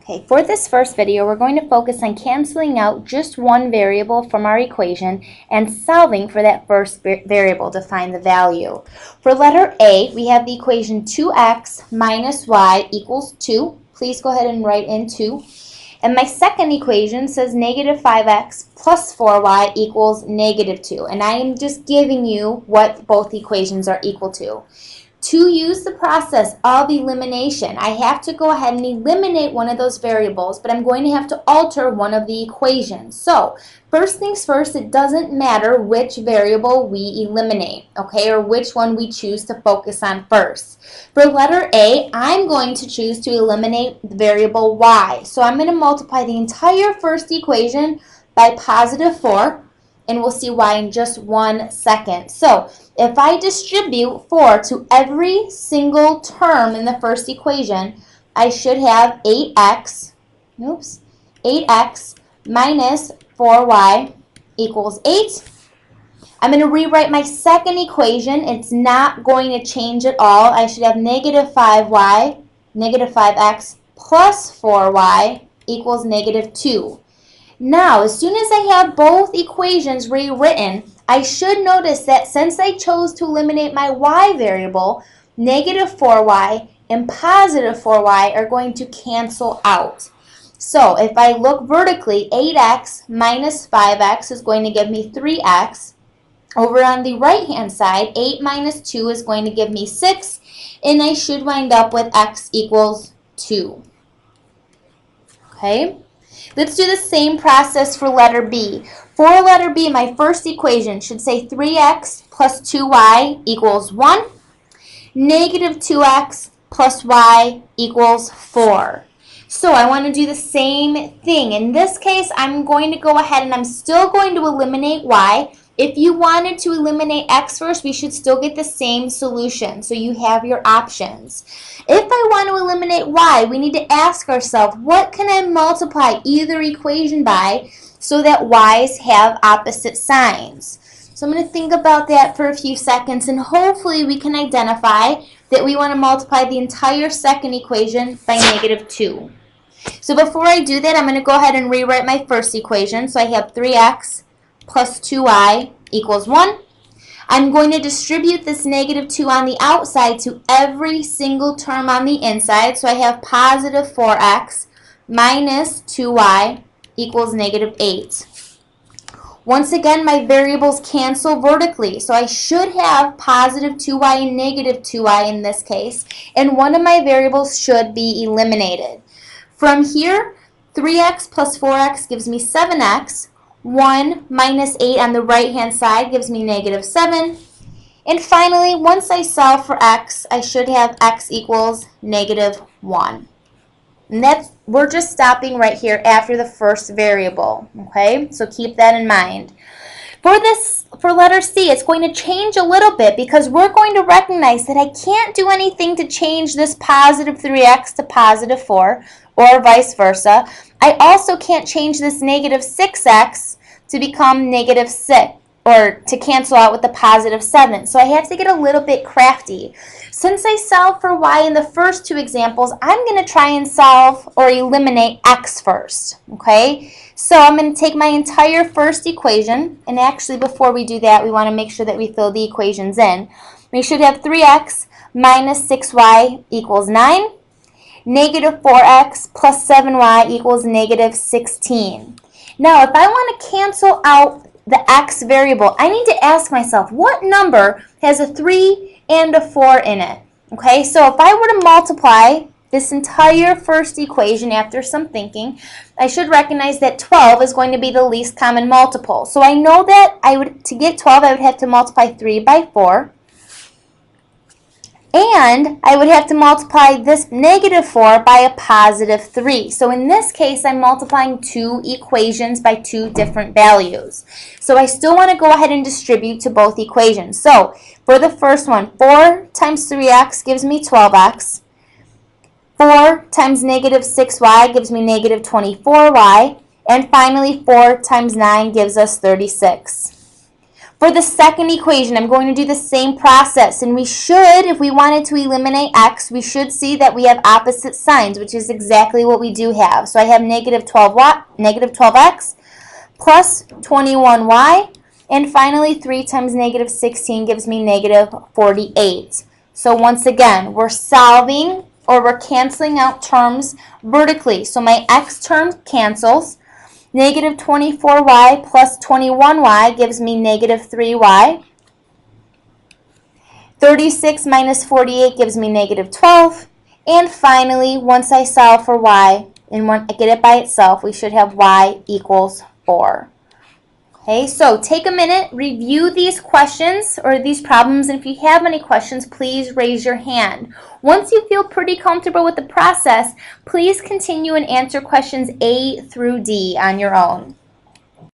Okay, for this first video, we're going to focus on canceling out just one variable from our equation and solving for that first variable to find the value. For letter A, we have the equation 2x minus y equals 2. Please go ahead and write in 2. And my second equation says negative 5x plus 4y equals negative 2. And I am just giving you what both equations are equal to. To use the process of elimination, I have to go ahead and eliminate one of those variables, but I'm going to have to alter one of the equations. So, first things first, it doesn't matter which variable we eliminate, okay, or which one we choose to focus on first. For letter A, I'm going to choose to eliminate the variable y. So I'm going to multiply the entire first equation by positive 4. And we'll see why in just 1 second. So if I distribute 4 to every single term in the first equation, I should have 8x minus 4y equals 8. I'm going to rewrite my second equation. It's not going to change at all. I should have negative 5x plus 4y equals negative 2. Now, as soon as I have both equations rewritten, I should notice that since I chose to eliminate my y variable, negative 4y and positive 4y are going to cancel out. So, if I look vertically, 8x minus 5x is going to give me 3x. Over on the right-hand side, 8 minus 2 is going to give me 6, and I should wind up with x equals 2. Okay? Let's do the same process for letter B. For letter B, my first equation should say 3x plus 2y equals 1. Negative 2x plus y equals 4. So I want to do the same thing. In this case, I'm going to go ahead and I'm still going to eliminate y. If you wanted to eliminate x first, we should still get the same solution. So you have your options. If I want to eliminate y, we need to ask ourselves, what can I multiply either equation by so that y's have opposite signs? So I'm going to think about that for a few seconds, and hopefully we can identify that we want to multiply the entire second equation by negative 2. So before I do that, I'm going to go ahead and rewrite my first equation. So I have 3x plus 2y equals 1. I'm going to distribute this negative 2 on the outside to every single term on the inside. So I have positive 4x minus 2y equals negative 8. Once again, my variables cancel vertically. So I should have positive 2y and negative 2y in this case. And one of my variables should be eliminated. From here, 3x plus 4x gives me 7x. 1 minus 8 on the right-hand side gives me negative 7. And finally, once I solve for x, I should have x equals negative 1. And we're just stopping right here after the first variable. Okay, so keep that in mind. For letter C, it's going to change a little bit because we're going to recognize that I can't do anything to change this positive 3x to positive 4 or vice versa. I also can't change this negative 6x to become negative 6 or to cancel out with the positive 7. So I have to get a little bit crafty. Since I solved for y in the first two examples, I'm going to try and solve or eliminate x first. Okay? So I'm going to take my entire first equation, and actually before we do that, we want to make sure that we fill the equations in. We should have 3x minus 6y equals 9. Negative 4x plus 7y equals negative 16. Now, if I want to cancel out the x variable, I need to ask myself, what number has a 3 and a 4 in it? Okay, so if I were to multiply this entire first equation after some thinking, I should recognize that 12 is going to be the least common multiple. So I know that to get 12, I would have to multiply 3 by 4. And I would have to multiply this negative 4 by a positive 3. So in this case, I'm multiplying two equations by two different values. So I still want to go ahead and distribute to both equations. So for the first one, 4 times 3x gives me 12x. 4 times negative 6y gives me negative 24y. And finally, 4 times 9 gives us 36. For the second equation, I'm going to do the same process, and we should, if we wanted to eliminate x, we should see that we have opposite signs, which is exactly what we do have. So I have negative 12x plus 21y, and finally 3 times negative 16 gives me negative 48. So once again, we're solving, or we're canceling out terms vertically. So my x term cancels. Negative 24y plus 21y gives me negative 3y. 36 minus 48 gives me negative 12. And finally, once I solve for y, and when I get it by itself, we should have y equals 4. Okay, so take a minute, review these questions or these problems, and if you have any questions, please raise your hand. Once you feel pretty comfortable with the process, please continue and answer questions A through D on your own.